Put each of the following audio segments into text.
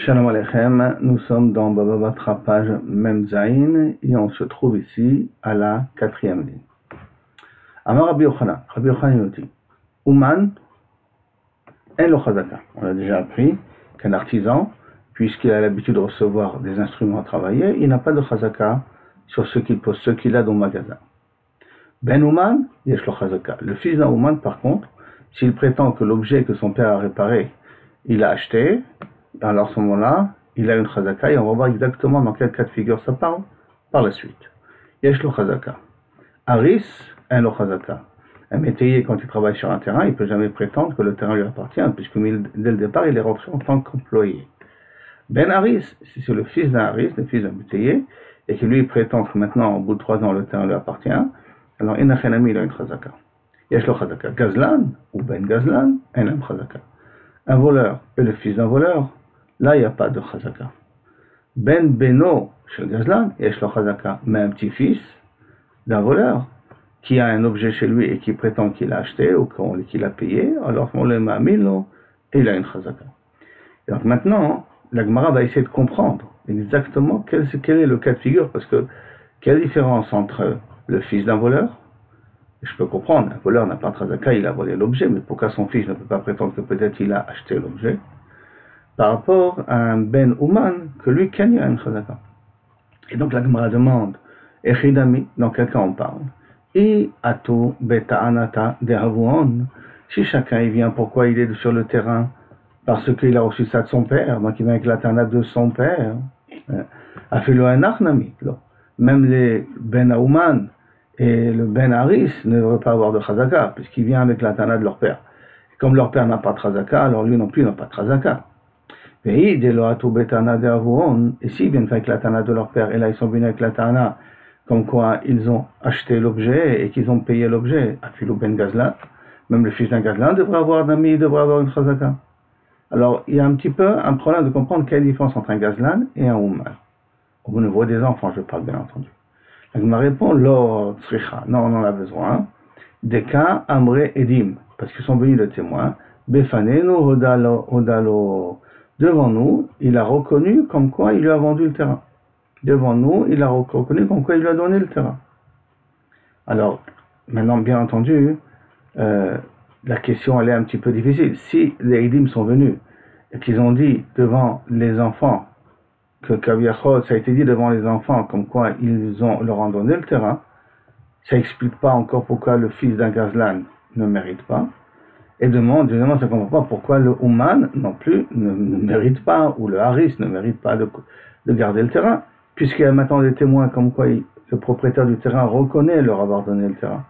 Shalom Aleichem, nous sommes dans Baba Batra page Mem Zain et on se trouve ici à la 4e ligne. Amar Rabbi Yochanan nous dit Ouman en lo chazaka. On a déjà appris qu'un artisan, puisqu'il a l'habitude de recevoir des instruments à travailler, il n'a pas de chazaka sur ce qu'il a dans le magasin. Ben Ouman, yesh lo chazaka. Le fils d'un Ouman, par contre, s'il prétend que l'objet que son père a réparé, il a acheté, alors à ce moment-là, il a une chazaka et on va voir exactement dans quel cas de figure ça parle par la suite. Yesh lo chazaka. Aris, en lo chazaka. Un métayer, quand il travaille sur un terrain, il ne peut jamais prétendre que le terrain lui appartient, puisque dès le départ, il est rentré en tant qu'employé. Ben Aris, si c'est le fils d'un Aris, le fils d'un métayer, et que lui prétend que maintenant, au bout de 3 ans, le terrain lui appartient, alors Inachenami, il a une chazaka. Yesh lo chazaka. Gazlan, ou Ben Gazlan, en a une chazaka. Un voleur et le fils d'un voleur, là il n'y a pas de chazaka. Ben Beno chez le Gazlan, yesh lo chazaka. Mais un petit-fils d'un voleur qui a un objet chez lui et qui prétend qu'il a acheté ou qu'il a payé, alors on le ma'amilo et il a une chazaka. Et donc maintenant, la Gemara va essayer de comprendre exactement quel est le cas de figure, parce que quelle différence entre le fils d'un voleur? Je peux comprendre, un voleur n'a pas de chazaka, il a volé l'objet, mais pourquoi son fils ne peut pas prétendre que peut-être il a acheté l'objet? Par rapport à un Ben Ouman, que lui, Ken, il a une chazaka. Et donc la Gemara demande, Echidami, dans quel cas on parle? I ato beta anata de havuon. Si chacun il vient, pourquoi il est sur le terrain? Parce qu'il a reçu ça de son père, donc il vient avec la tana de son père. Afilo anachnami. Même les Ben Ouman et le Ben Haris ne devraient pas avoir de chazaka, puisqu'il vient avec la tana de leur père. Et comme leur père n'a pas de chazaka, alors lui non plus n'a pas de chazaka. Et s'ils viennent avec la tana de leur père, et là ils sont venus avec la tana, comme quoi ils ont acheté l'objet et qu'ils ont payé l'objet, Afilo Ben Gazlan, même le fils d'un Gazlan devrait avoir d'ami, devrait avoir une chazaka. Alors il y a un petit peu un problème de comprendre quelle est la différence entre un Gazlan et un Ouman. Au niveau des enfants, je parle bien entendu. La Gemara répond, lo tzricha, non, on en a besoin. Des cas, amre edim, parce qu'ils sont venus de témoins. Befanenu hodalo. Devant nous, il a reconnu comme quoi il lui a vendu le terrain. Devant nous, il a reconnu comme quoi il lui a donné le terrain. Alors, maintenant, bien entendu, la question elle est un petit peu difficile. Si les edim sont venus et qu'ils ont dit devant les enfants, que Kaviachot, ça a été dit devant les enfants, comme quoi leur ont donné le terrain, ça n'explique pas encore pourquoi le fils d'un Gazlan ne mérite pas. Et deuxièmement, ça ne comprend pas pourquoi le Ouman non plus ne mérite pas, ou le Haris ne mérite pas de garder le terrain, puisqu'il y a maintenant des témoins comme quoi le propriétaire du terrain reconnaît leur avoir donné le terrain.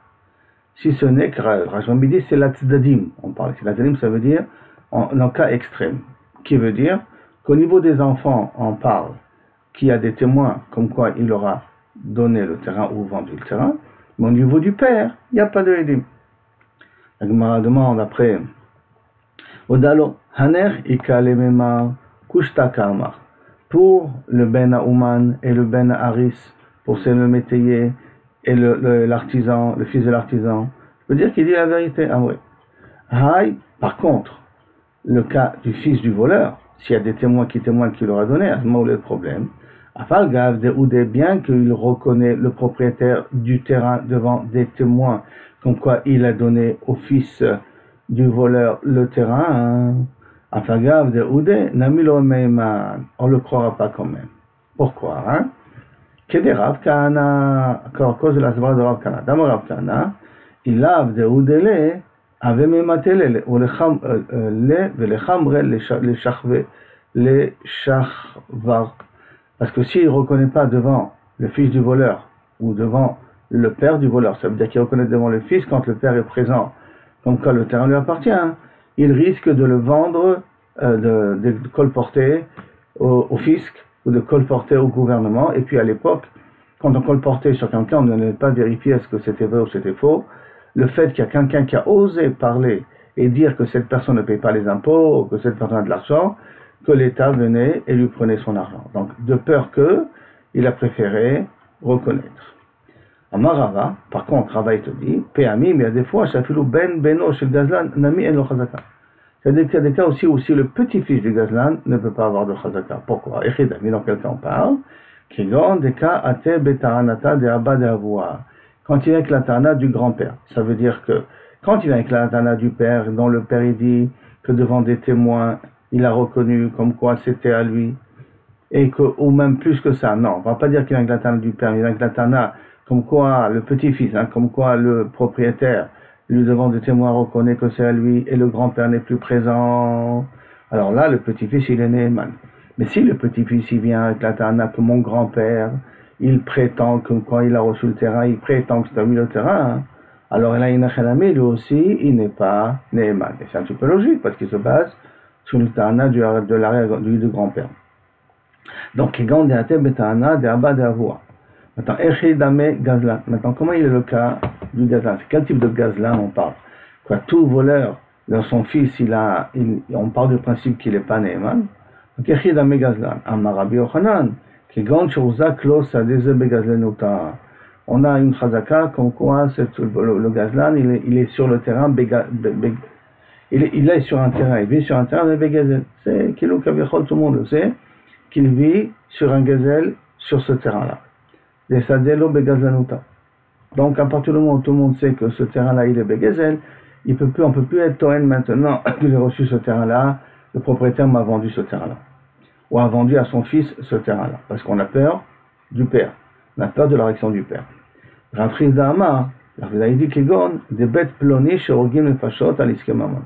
Si ce n'est que Rajmami dit c'est la tzdadim, on parle, c'est la tzdadim, ça veut dire en cas extrême, qui veut dire qu'au niveau des enfants, on parle qu'il y a des témoins comme quoi il aura donné le terrain ou vendu le terrain, mais au niveau du père, il n'y a pas de edim. La Gemara demande après, Odalo, Haner ikalemema kushta kamar. Pour le Ben Ouman et le Ben Haris, pour le métayer et l'artisan, le fils de l'artisan, je veux dire qu'il dit la vérité. Ah oui. Hay, par contre, le cas du fils du voleur, s'il y a des témoins qui témoignent qu'il leur a donné, à ce moment où il y a le problème. Afal gav de oudé, bien qu'il reconnaît le propriétaire du terrain devant des témoins, comme quoi il a donné au fils du voleur le terrain. Afal gav de oudé, namilo meiman, on le croira pas quand même. Pourquoi? Kede Rav Kahana, à cause de la svara de Rav Kahana. D'abord Rav Kahana, il a de oudélé. Avait même attelé les chachvar. Parce que s'il ne reconnaît pas devant le fils du voleur ou devant le père du voleur, ça veut dire qu'il reconnaît devant le fils quand le père est présent, comme quand le terrain lui appartient, il risque de le vendre, de colporter au fisc ou de colporter au gouvernement. Et puis à l'époque, quand on colportait sur quelqu'un, on ne devait pas vérifier est-ce que c'était vrai ou c'était faux. Le fait qu'il y a quelqu'un qui a osé parler et dire que cette personne ne paye pas les impôts, ou que cette personne a de l'argent, que l'État venait et lui prenait son argent. Donc, de peur il a préféré reconnaître. Amarava, par contre, Rava te dit, Péami, mais il y a des fois, Shafilou Ben Beno chez Gazlan, Nami en lo chazaka. C'est-à-dire qu'il y a des cas aussi où si le petit-fils du Gazlan ne peut pas avoir de Chazaka. Pourquoi? Mais dans quel cas on parle? Des cas ate betaranata de abba de avua. Quand il est avec la tana du grand-père. Ça veut dire que quand il est avec la tana du père, dont le père il dit que devant des témoins, il a reconnu comme quoi c'était à lui, et que, ou même plus que ça, non, on va pas dire qu'il est avec la tana du père, mais il est avec la tana comme quoi le petit-fils, comme quoi le propriétaire, lui devant des témoins reconnaît que c'est à lui, et le grand-père n'est plus présent. Alors là, le petit-fils, il est Neeman. Mais si le petit-fils, il vient avec la tana que mon grand-père, il prétend que quand il a reçu le terrain, il prétend que c'est à lui le terrain, alors là, lui aussi, il n'est pas Neeman. Et c'est un petit peu logique, parce qu'il se base sur le tana du grand-père. Donc, Maintenant, comment il est le cas du Gazlan? C'est quel type de Gazlan on parle? Quoi, tout voleur, dans son fils, on parle du principe qu'il n'est pas Neeman. Donc, Echidame Gazlan, Amarabi Yochanan, qui gant Shurza Klos Adeze Begazlenuta. On a une chazaka comme quoi le Gazlan, il est sur le terrain, il est sur un terrain, il vit sur un terrain de Begazel. C'est Kilo Kavichol, tout le monde le sait, qu'il vit sur un gazelle sur ce terrain-là. Donc, à partir du moment où tout le monde sait que ce terrain-là, il est Begazel, on ne peut plus être Toen maintenant que j'ai reçu ce terrain-là, le propriétaire m'a vendu ce terrain-là. Ou a vendu à son fils ce terrain-là. Parce qu'on a peur du père. On a peur de la réaction du père. Rafriz Dahama, il dit qu'il gagne des bêtes plonies chez Orgim et Fashot à l'Iskemamon.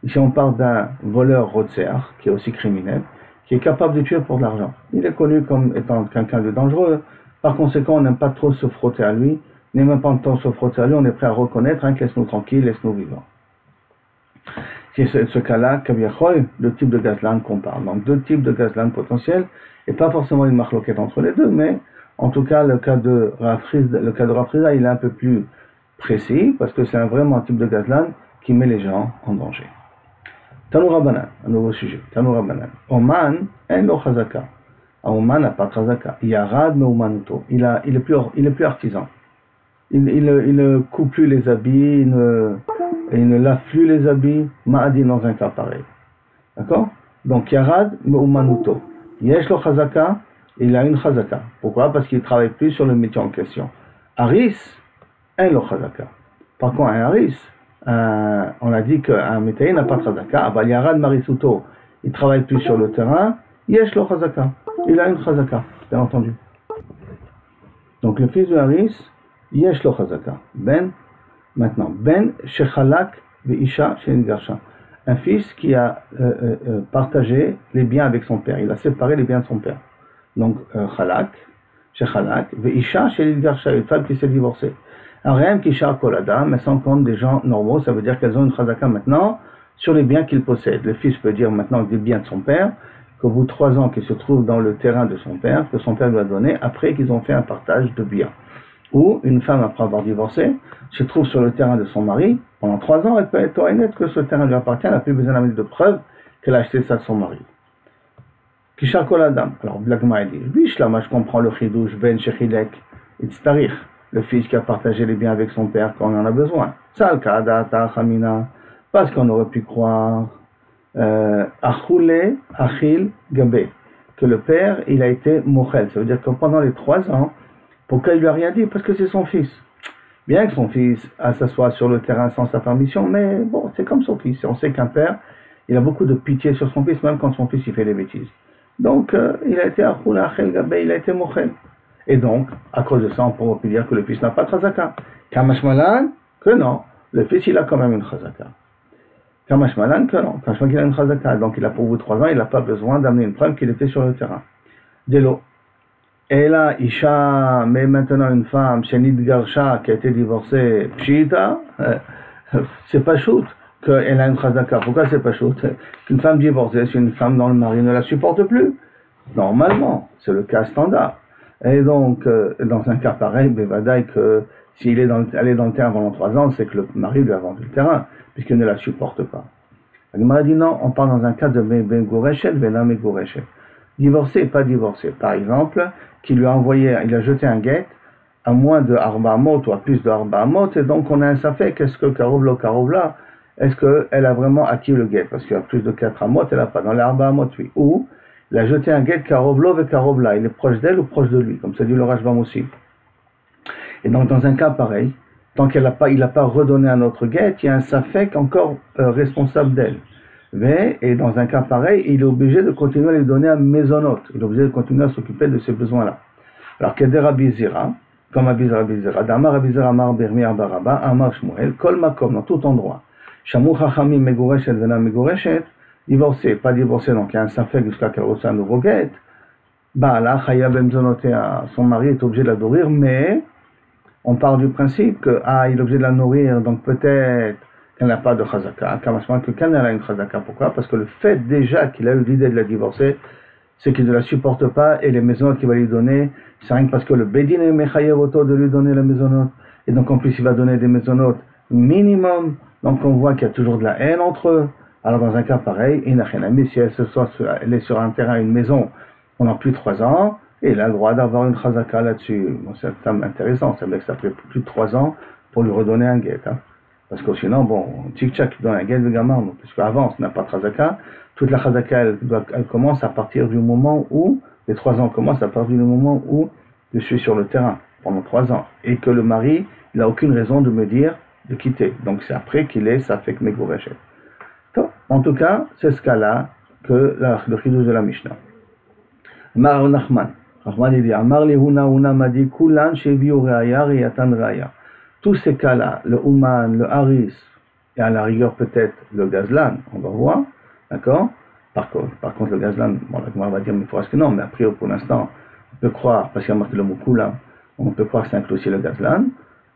Ici, on parle d'un voleur Rotseach, qui est aussi criminel, qui est capable de tuer pour de l'argent. Il est connu comme étant quelqu'un de dangereux. Par conséquent, on n'aime pas trop se frotter à lui. On n'aime pas tant se frotter à lui, on est prêt à reconnaître, laisse-nous tranquilles, laisse-nous vivants. C'est ce cas-là, le type de Gazlan qu'on parle. Donc, deux types de Gazlan potentiels, et pas forcément une marloquette entre les deux, mais en tout cas, le cas de Rafriza, il est un peu plus précis, parce que c'est vraiment un type de Gazlan qui met les gens en danger. Tanoura Banan, un nouveau sujet. Tanoura Banan. Oman, en lo chazaka. Oman n'a pas de chazaka. Yarad me Omanuto. Il est plus artisan. Il ne coupe plus les habits, il ne lave plus les habits. Ma'adi dans un cas pareil. D'accord? Donc, Yarad me Omanuto. Yesh lo chazaka, il a une chazaka. Pourquoi? Parce qu'il ne travaille plus sur le métier en question. Haris, en lo chazaka. Par contre, un haris, on a dit qu'un métaï n'a pas de chazaka. Yarad marisuto, il ne travaille plus sur le terrain. Yesh lo chazaka. Il a une chazaka, bien entendu. Donc le fils de Haris, yesh lo chazaka. Maintenant, shechalak ve'isha she'ngarsha. Un fils qui a partagé les biens avec son père. Il a séparé les biens de son père. Donc, shechalak ve'isha she'ngarsha, une femme qui s'est divorcée. Un rem qui shar kolada, mais sans compte des gens normaux, ça veut dire qu'elles ont une chazaka maintenant sur les biens qu'ils possèdent. Le fils peut dire maintenant des biens de son père, qu'au bout de 3 ans qu'il se trouve dans le terrain de son père, que son père lui a donné, après qu'ils ont fait un partage de biens. Ou une femme, après avoir divorcé, se trouve sur le terrain de son mari, pendant 3 ans, elle peut être honnête que ce terrain lui appartient, elle n'a plus besoin d'amener de preuves qu'elle a acheté ça de son mari. Kisha koladam. Alors, Blagma dit, oui, je comprends le chidouche, ben shechilek, itztarich, le fils qui a partagé les biens avec son père quand on en a besoin. Salka, data, chamina, parce qu'on aurait pu croire, Achule, Achil, Gabé, que le père, il a été mochel. Ça veut dire que pendant les 3 ans, pourquoi il lui a rien dit? Parce que c'est son fils. Bien que son fils s'assoie sur le terrain sans sa permission, mais bon, c'est comme son fils. On sait qu'un père, il a beaucoup de pitié sur son fils, même quand son fils il fait des bêtises. Donc, il a été Achule, Achil, Gabé, il a été mochel. Et donc, à cause de ça, on pourrait dire que le fils n'a pas de chazaka. Kamashmalan, que non. Le fils, il a quand même une chazaka. Kamashmalan, que non. Kamashmalan, il a une chazaka. Donc, il a pour vous 3 ans, il n'a pas besoin d'amener une preuve qu'il était sur le terrain. Délo. Et là, Isha, mais maintenant une femme, Shenid Garsha, qui a été divorcée, Pshita, c'est pas shoot qu'elle a une chazaka. Pourquoi c'est pas shoot? Qu'une femme divorcée, c'est une femme dont le mari ne la supporte plus. Normalement, c'est le cas standard. Et donc, dans un cas pareil, Bevadaï, que s'il est elle est dans le terrain pendant 3 ans, c'est que le mari lui a vendu le terrain, puisqu'il ne la supporte pas. Elle m'a dit non, on parle dans un cas de Ben Gourechet, Vena Megourechet. Divorcé, pas divorcé. Par exemple, qui lui a envoyé, il a jeté un guet à moins de Arba Amot ou à plus de Arba Amot, et donc on a un safek, est-ce que Karovla, est-ce qu'elle a vraiment acquis le guet? Parce qu'il y a plus de 4 amot, elle n'a pas. Dans les Arba amot, oui. Ou, il a jeté un guet Karovlo et Karovla. Il est proche d'elle ou proche de lui, comme ça dit le Rashbam aussi. Et donc, dans un cas pareil, tant qu'il n'a pas redonné un autre guet, il y a un safek encore responsable d'elle. Et dans un cas pareil, il est obligé de continuer à lui donner un mésonote. Il est obligé de continuer à s'occuper de ses besoins-là. Alors, Keder Rabbi Zira, comme Rabbi Zira, Damar Rabbi Zira Amar Bermi Arbaraba, Amar Shmuel, Kol Makom, dans tout endroit. Shamu Chachamim Megoreshet Vena Megoreshet, divorcé, pas divorcé, donc il y a un safek jusqu'à qu'elle reçoive un nouveau guet. Baala Chaya Bemzonotea, son mari est obligé de la nourrir, mais on part du principe que, il est obligé de la nourrir, donc peut-être qu'elle n'a pas de chazaka, que quand elle a une chazaka. Pourquoi? Parce que le fait déjà qu'il a eu l'idée de la divorcer, c'est qu'il ne la supporte pas, et les maisonnotes qu'il va lui donner, c'est rien que parce que le Bédin est mechayev auto de lui donner la maisonnote, et donc en plus il va donner des maisonnotes minimum, donc on voit qu'il y a toujours de la haine entre eux. Alors dans un cas pareil, si elle est sur un terrain, une maison, pendant plus de 3 ans, et il a le droit d'avoir une chazaka là-dessus. Bon, c'est intéressant, ça veut dire que ça fait plus de 3 ans pour lui redonner un guet. Hein. Parce que sinon, bon, tchik-tchak, il donne un guet de gamin, parce qu'avant, ça n'a pas de chazaka. Toute la chazaka, elle commence à partir du moment où, les 3 ans commencent à partir du moment où je suis sur le terrain, pendant 3 ans. Et que le mari, il n'a aucune raison de me dire de quitter. Donc c'est après qu'il est, ça fait que mes gourechets. En tout cas, c'est ce cas-là que le chidouche de la Mishnah. Mar Nachman. Rahman dit, Amar li huna madi kulan shevi ureaya riyatan raya. Tous ces cas-là, le Ouman, le Haris, et à la rigueur peut-être le Gazlan, on va voir, d'accord? Par contre le Gazlan, bon, on va dire, mais il faut que non, mais après, pour l'instant, on peut croire, parce qu'il y a marqué le mot kulan, on peut croire que c'est inclus aussi le Gazlan,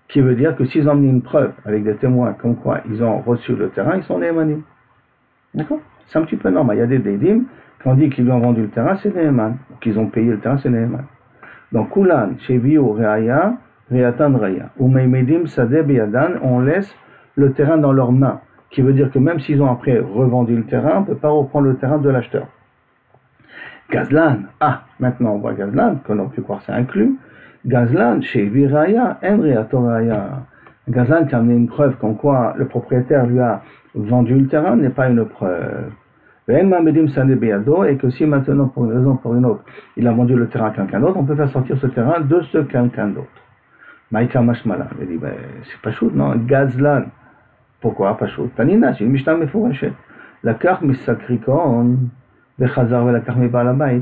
qui veut dire que s'ils ont mis une preuve avec des témoins comme quoi ils ont reçu le terrain, ils sont des émanim. D'accord? C'est un petit peu normal. Il y a des dédim, quand on dit qu'ils lui ont vendu le terrain, c'est Neheman. Qu'ils ont payé le terrain, c'est Neheman. Donc, Kulan, Sheviu, Reaya, Reatan, Raya. Ou Meimedim, Sadeh, Beyadan, on laisse le terrain dans leurs mains. Qui veut dire que même s'ils ont après revendu le terrain, on ne peut pas reprendre le terrain de l'acheteur. Gazlan, maintenant on voit Gazlan, qu'on aurait pu croire c'est inclus. Gazlan, Shevi, Raya, En Reato, Raya. Gazlan qui a amené une preuve comme quoi le propriétaire lui a vendu le terrain n'est pas une preuve. Et que si maintenant, pour une raison ou pour une autre, il a vendu le terrain à quelqu'un d'autre, on peut faire sortir ce terrain de ce quelqu'un d'autre. Maïka Mashmala, il dit, c'est pas chaud, non, Gazlan. Pourquoi pas chaud? Tanina, c'est une Mishnah Mefourachet. La carte Misakrikon, Bechazar et la carte Mibalabait.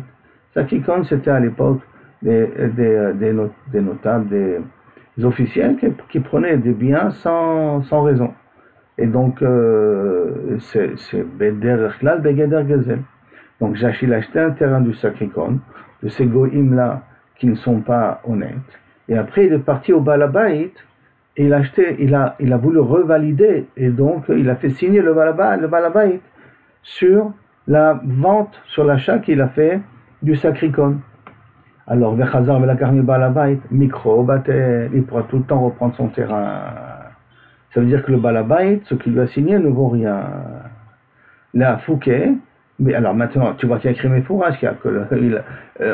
Sakrikon, c'était à l'époque des notables, des officiels qui prenaient des biens sans raison. Et donc, c'est Beder Echlal, Begeder Gezel. Donc, Jachil a acheté un terrain du Sakrikon, de ces goïms-là qui ne sont pas honnêtes. Et après, il est parti au Balabait, et il a voulu revalider, et donc, il a fait signer le Balabait sur la vente, sur l'achat qu'il a fait du Sakrikon. Alors, Vechazar Velakarmi Balabait, Mikro, Batel, il pourra tout le temps reprendre son terrain. Ça veut dire que le Balabait, ce qu'il lui a signé, ne vaut rien. Là, Fouquet, mais alors maintenant, tu vois qu'il y a écrit Mefourach, qu'il y a que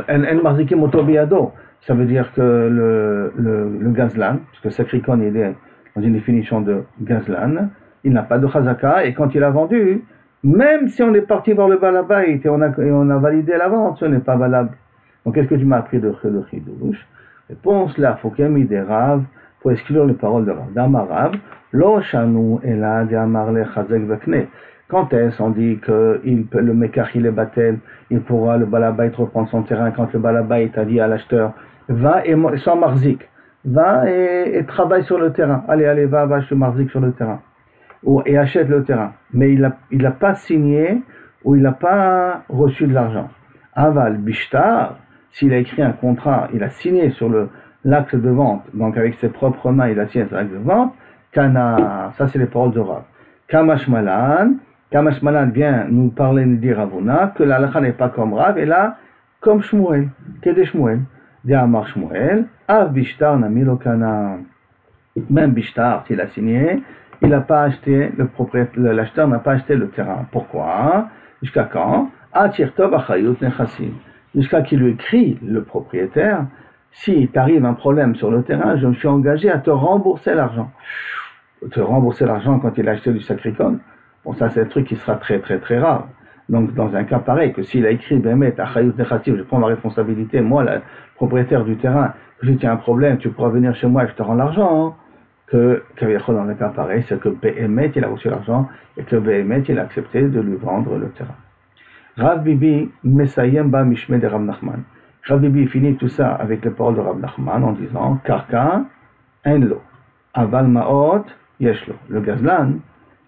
En Marzikim Otobiado. Ça veut dire que le Gazlan, parce que Sakrikon il est dans une définition de Gazlan, il n'a pas de Chazaka, et quand il a vendu, même si on est parti voir le Balabait et on a validé la vente, ce n'est pas valable. Donc qu'est-ce que tu m'as appris de Chidouche? Réponse là, Fouquet Miderav, pour exclure les paroles de Rav. Damarav, Lo Shanu Ela de Amarle Chazek Vekne. Quand est-ce on dit que le Mekach il est batel, il pourra le Balabait reprendre son terrain quand le Balabait a dit à l'acheteur, va et sans marzik, va et travaille sur le terrain. Allez, va, je suis marzik sur le terrain. Et achète le terrain. Mais il n'a pas signé ou il n'a pas reçu de l'argent. Aval Bishtar, s'il a écrit un contrat, il a signé sur l'acte de vente, donc avec ses propres mains, il a signé sur l'acte de vente, Kana, ça c'est les paroles de Rav. Kamashmalan vient nous parler, nous dire Ravuna, que la halakha n'est pas comme Rav, et là, comme Shmuel, Kede Shmuel. Amar Shmuel, Av Bishtar Namilo Kana. Même Bishtar, s'il a signé, il n'a pas acheté, l'acheteur n'a pas acheté le terrain. Pourquoi? Jusqu'à quand? Atirtov Achayut Nechassim. Jusqu'à qu'il lui écrit, le propriétaire, si t'arrive un problème sur le terrain, je me suis engagé à te rembourser l'argent. te rembourser l'argent quand il a acheté du sacricone. Bon, ça, c'est un truc qui sera très, très, très rare. Donc, dans un cas pareil, que s'il a écrit, Bémet, Achayut Nechativ, je prends ma responsabilité, moi, le propriétaire du terrain, que si tu as un problème, tu pourras venir chez moi et je te rends l'argent, hein. Que dans un cas pareil, c'est que Bémet, il a reçu l'argent et que Bémet, il a accepté de lui vendre le terrain. Rav Bibi, Mesayem Ba Mishme de Rav Nachman. Rav Bibi finit tout ça avec les paroles de Rav Nachman en disant, Karka, Enlo, Aval Maot, Yeshlo. Le gazlan,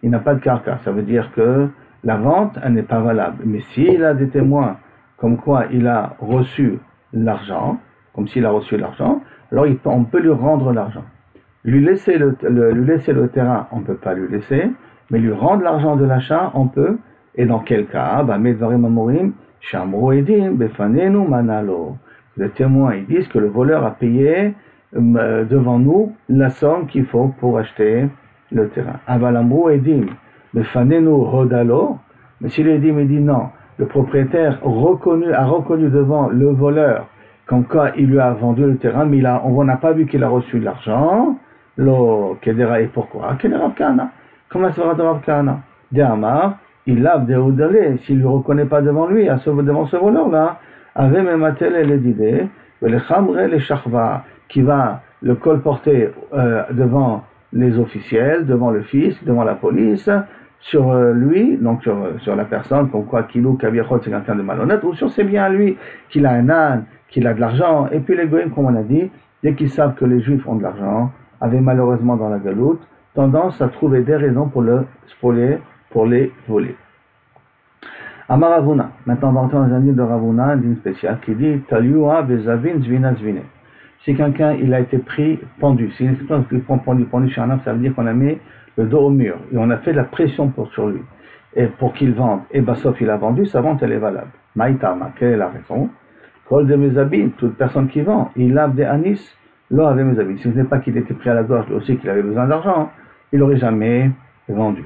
il n'a pas de karka, ça veut dire que la vente, elle n'est pas valable. Mais s'il a des témoins, comme quoi il a reçu l'argent, comme s'il a reçu l'argent, alors on peut lui rendre l'argent. Lui laisser le terrain, on ne peut pas lui laisser, mais lui rendre l'argent de l'achat, on peut. Et dans quel cas, Medvarim Amorim, Shamro Edim, Befanenu Manalo. Les témoins, ils disent que le voleur a payé devant nous la somme qu'il faut pour acheter le terrain. Avalamro Edim, Befanenu Rodalo. Mais si l'Edim dit non, le propriétaire a reconnu devant le voleur comme quoi il lui a vendu le terrain, mais on n'a pas vu qu'il a reçu l'argent. Lo Kedera, et pourquoi Kedera Kana. Comment ça va de Rav Kana? D'Amar, il lave des Oudalé, s'il ne le reconnaît pas devant lui, devant ce voleur-là, avait même attelé les idées, le Khamre les Shachva, qui va le colporter devant les officiels, devant le fisc, devant la police, sur lui, donc sur la personne, comme quoi Kilou Kaviachot, c'est quelqu'un de malhonnête, ou sur ses biens à lui, qu'il a un âne, qu'il a de l'argent, et puis les goïms, comme on a dit, dès qu'ils savent que les juifs ont de l'argent, avaient malheureusement dans la galoute tendance à trouver des raisons pour le spolier, pour les voler. Amar Ravuna, maintenant on va entrer dans un livre de Ravuna, un livre spécial, qui dit Taliua Bezavin Zvina Zvine. Si quelqu'un il a été pris pendu, si une expression qui prend pendu chez un homme, ça veut dire qu'on a mis le dos au mur et on a fait de la pression sur lui et pour qu'il vende, et sauf il a vendu, sa vente elle est valable. Maïtama, quelle est la raison? Kol de Mezabin, toute personne qui vend, il lave des anis. L'or avait mes amis. Si ce n'est pas qu'il était pris à la gorge, aussi qu'il avait besoin d'argent, il n'aurait jamais vendu.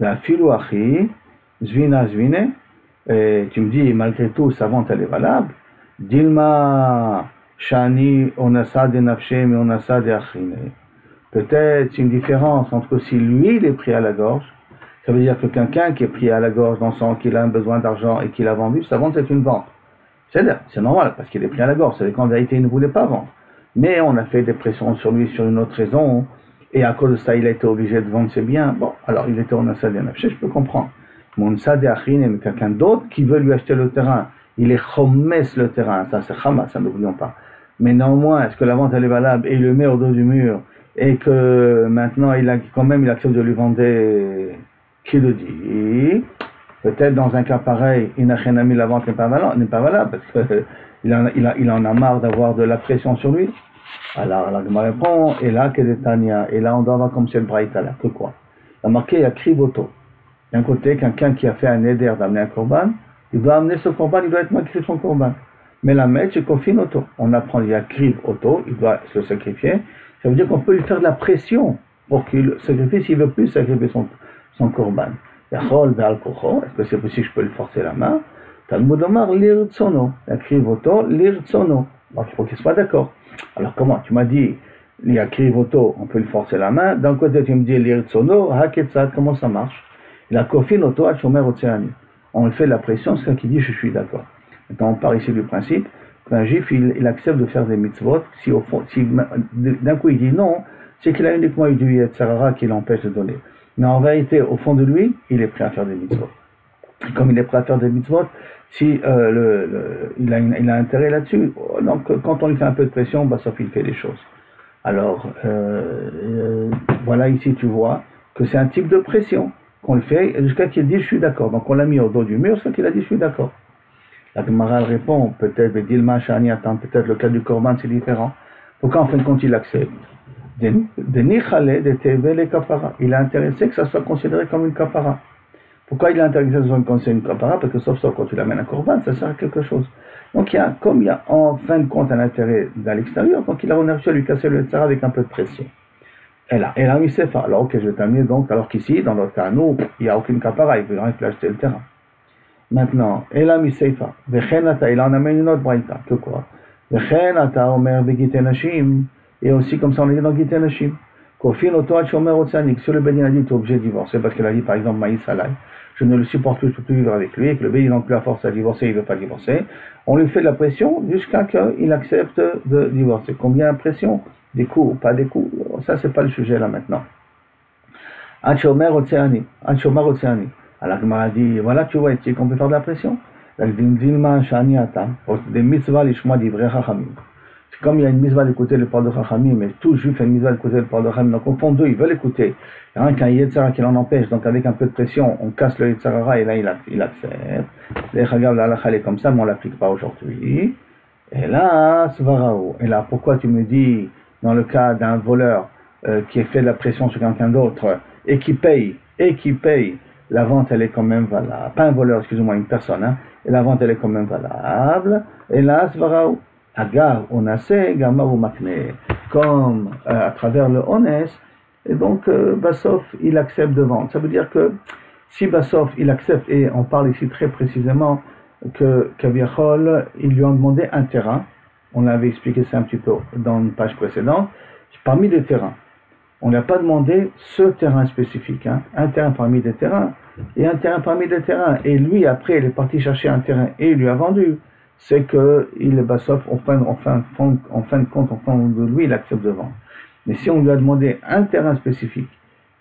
La filouachi, zvina zvine, et tu me dis, malgré tout, sa vente elle est valable. Dilma shani onasa de nafshem et onasa de achine. Peut-être une différence entre si lui il est pris à la gorge, ça veut dire que quelqu'un qui est pris à la gorge dans le sens qu'il a un besoin d'argent et qu'il a vendu, sa vente est une vente. C'est normal, parce qu'il est pris à la gorge, c'est qu'en vérité il ne voulait pas vendre. Mais on a fait des pressions sur lui sur une autre raison, et à cause de ça, il a été obligé de vendre ses biens. Bon, alors il était en Assad et Nafché, je peux comprendre. Mon Sad et Achine, mais quelqu'un d'autre qui veut lui acheter le terrain, il est Chomès le terrain, ça c'est Hamas, ça n'oublions pas. Mais néanmoins, est-ce que la vente elle est valable, et il le met au dos du mur, et que maintenant il accepte de lui vendre, qui le dit? Peut-être dans un cas pareil, Inachenami, la vente n'est pas valable, parce que il en a marre d'avoir de la pression sur lui. Alors la Gemara répond, et là, Kedetania, et là on doit avoir comme c'est le Braïta là, que quoi? Il a marqué, il y a Krivoto. D'un côté, quelqu'un qui a fait un éder d'amener un korban, il doit amener ce korban, il doit être marqué son korban. Mais la mettre, c'est Kofin Auto. On apprend, il y a Kriv Auto, il doit se sacrifier. Ça veut dire qu'on peut lui faire de la pression pour qu'il sacrifie s'il ne veut plus sacrifier son korban. Yachol Be'al Kocho, est-ce que c'est possible que je peux lui forcer la main? Talmud Omar, l'irtsono. Écrive auto, l'irtsono. Donc il faut qu'il soit d'accord. Alors comment? Tu m'as dit, il y a krivoto, on peut lui forcer la main. D'un côté, tu me dis l'irtsono, haketsat, comment ça marche? Il a kofin auto, hachomer océani. On lui fait de la pression, c'est quelqu'un qui dit je suis d'accord. Maintenant, on part ici du principe qu'un juif, il accepte de faire des mitzvot. Si d'un coup il dit non, c'est qu'il a uniquement eu du Yetzirah qui l'empêche de donner. Mais en vérité, au fond de lui, il est prêt à faire des mitzvot. Et comme il est prêt à faire des mitzvot, si il a intérêt là-dessus, donc quand on lui fait un peu de pression, sauf il fait des choses. Alors, voilà ici tu vois que c'est un type de pression qu'on le fait jusqu'à qu'il dise je suis d'accord. Donc on l'a mis au dos du mur, c'est qu'il a dit je suis d'accord. La Gemara répond, peut-être le cas du korban c'est différent. Pourquoi en fin de compte il accepte? Il est intéressé que ça soit considéré comme une kapara. Pourquoi il est intéressé que ça soit considéré une kapara? Parce que sauf quand tu l'amènes à korban, ça sert à quelque chose. Donc il y a en fin de compte un intérêt à l'extérieur, donc il a réussi à lui casser le tsara avec un peu de pression. Et là, il sait pas. Alors ok, je vais t'amener donc, alors qu'ici, dans notre cas, nous, il n'y a aucune kapara, il veut acheter le terrain. Maintenant, Elam Iseifa, Vechenata, il en amène une autre braïta, que quoi? Vechenata, Omer Begite Nashim, et aussi comme ça on est dans Gite Nashim. Si le bénin a dit, tu es obligé de divorcer, parce qu'il a dit par exemple, Maïs Alay, je ne le supporte plus, je ne peux plus vivre avec lui, et que le bénin n'a plus la force à divorcer, il ne veut pas divorcer, on lui fait de la pression jusqu'à qu'il accepte de divorcer. Combien de pression? Des coups ou pas des coups? Ça, c'est pas le sujet là maintenant. Alors, Gemara dit, voilà, tu vois, qu'on peut faire de la pression. Comme il y a une mitzvah d'écouter le parole de Chachamim, mais tout juif a une mitzvah d'écouter le parole de Chachamim, donc au fond d'eux, ils veulent écouter. Il y a un qui a un Yetzara qui l'en empêche, donc avec un peu de pression, on casse le Yetzara et là il accepte. Les Chagav, la halakha est comme ça, mais on ne l'applique pas aujourd'hui. Et là, Svaraou. Et là, pourquoi tu me dis, dans le cas d'un voleur qui a fait de la pression sur quelqu'un d'autre et qui paye, la vente elle est quand même valable. Pas un voleur, excusez-moi, une personne, hein, et la vente elle est quand même valable. Et là, Svaraou. Agar, on a assez, Gamar ou Makne, comme à travers le Ones, et donc Bassof, il accepte de vendre. Ça veut dire que si Bassof, il accepte, et on parle ici très précisément que Kaviachol, ils lui ont demandé un terrain, on l'avait expliqué ça un petit peu dans une page précédente, parmi les terrains. On ne lui a pas demandé ce terrain spécifique, hein, un terrain parmi des terrains, et un terrain parmi des terrains. Et lui, après, il est parti chercher un terrain et il lui a vendu. C'est que il est Bassof, en fin de compte, en fin de lui, il accepte de vendre. Mais si on lui a demandé un terrain spécifique,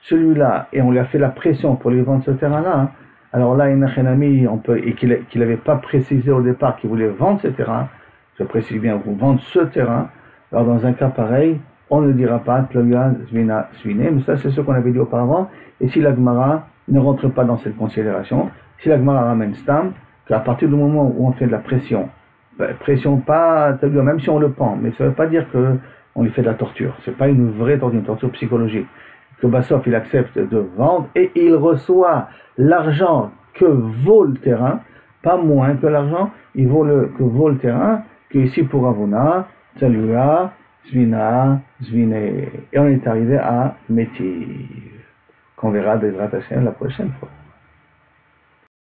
celui-là, et on lui a fait la pression pour lui vendre ce terrain-là, hein, alors là, on peut, et qu'il n'avait pas précisé au départ qu'il voulait vendre ce terrain, je précise bien, vous vendre ce terrain, alors dans un cas pareil, on ne dira pas Tloya Zvina Svine, mais ça c'est ce qu'on avait dit auparavant, et si la Gemara ne rentre pas dans cette considération, si la Gemara ramène Stam, qu'à partir du moment où on fait de la pression, pression pas, même si on le pend, mais ça ne veut pas dire qu'on lui fait de la torture, c'est pas une vraie torture, une torture psychologique, que Bassof il accepte de vendre et il reçoit l'argent que vaut le terrain, pas moins que l'argent, que vaut le terrain, que ici pour Avona, Tsalua, Zvina, Zvine, et on est arrivé à Métiv, qu'on verra Bezrat Hashem la prochaine fois.